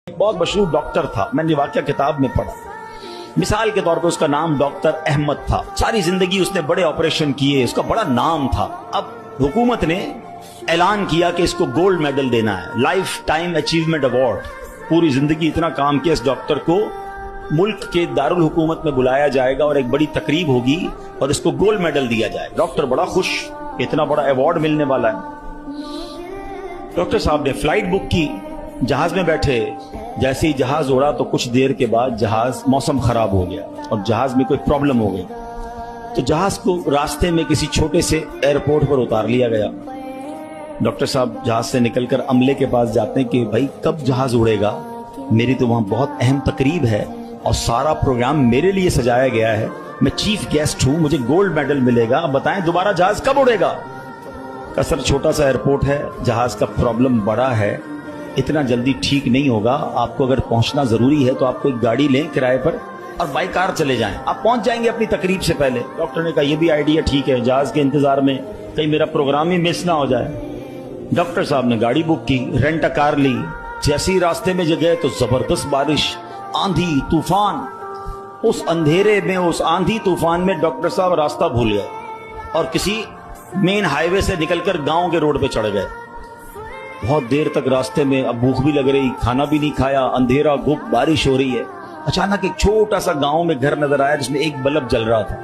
बहुत मशहूर डॉक्टर था, मैंने वाकया किताब में पढ़ा। मिसाल के तौर पे उसका नाम डॉक्टर अहमद था। सारी जिंदगी उसने बड़े ऑपरेशन किए, उसका बड़ा नाम था। अब हुकूमत ने ऐलान किया कि इसको गोल्ड मेडल देना है, लाइफ टाइम अचीवमेंट अवार्ड। पूरी जिंदगी इतना काम किया इस डॉक्टर को मुल्क के दारुल हुकूमत में बुलाया जाएगा और एक बड़ी तकरीब होगी और इसको गोल्ड मेडल दिया जाएगा। डॉक्टर बड़ा खुश, इतना बड़ा अवार्ड मिलने वाला है। डॉक्टर साहब ने फ्लाइट बुक की, जहाज में बैठे। जैसे ही जहाज उड़ा तो कुछ देर के बाद जहाज मौसम खराब हो गया और जहाज में कोई प्रॉब्लम हो गई, तो जहाज को रास्ते में किसी छोटे से एयरपोर्ट पर उतार लिया गया। डॉक्टर साहब जहाज से निकलकर अमले के पास जाते हैं कि भाई कब जहाज उड़ेगा, मेरी तो वहां बहुत अहम तकरीब है और सारा प्रोग्राम मेरे लिए सजाया गया है, मैं चीफ गेस्ट हूं, मुझे गोल्ड मेडल मिलेगा, अब बताएं दोबारा जहाज कब उड़ेगा। का सर छोटा सा एयरपोर्ट है, जहाज का प्रॉब्लम बड़ा है, इतना जल्दी ठीक नहीं होगा, आपको अगर पहुंचना जरूरी है तो आप कोई गाड़ी लें किराए पर और बाई कार चले जाएं, आप पहुंच जाएंगे अपनी तकरीब से पहले। डॉक्टर ने कहा यह भी आइडिया ठीक है, जहाज के इंतजार में कहीं मेरा प्रोग्राम ही मिस ना हो जाए। डॉक्टर साहब ने गाड़ी बुक की, रेंट अ कार ली। जैसे ही रास्ते में गए तो जबरदस्त बारिश, आंधी तूफान। उस अंधेरे में, उस आंधी तूफान में डॉक्टर साहब रास्ता भूल गए और किसी मेन हाईवे से निकलकर गांव के रोड पे चढ़ गए। बहुत देर तक रास्ते में, अब भूख भी लग रही, खाना भी नहीं खाया, अंधेरा गुप, बारिश हो रही है। अचानक एक छोटा सा गांव में घर नजर आया जिसमें एक बल्ब जल रहा था।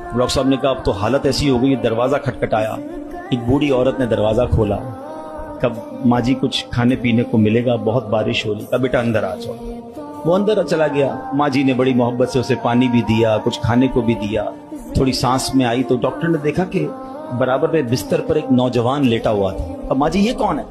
डॉक्टर साहब ने कहा अब तो हालत ऐसी हो गई, दरवाजा खटखटाया। एक बूढ़ी औरत ने दरवाजा खोला। कब माँ जी कुछ खाने पीने को मिलेगा, बहुत बारिश हो रही, कब बेटा अंदर आ जाओ। वो अंदर चला गया। माँ जी ने बड़ी मोहब्बत से उसे पानी भी दिया, कुछ खाने को भी दिया। थोड़ी सांस में आई तो डॉक्टर ने देखा कि बराबर में बिस्तर पर एक नौजवान लेटा हुआ था। अब माँ जी ये कौन है?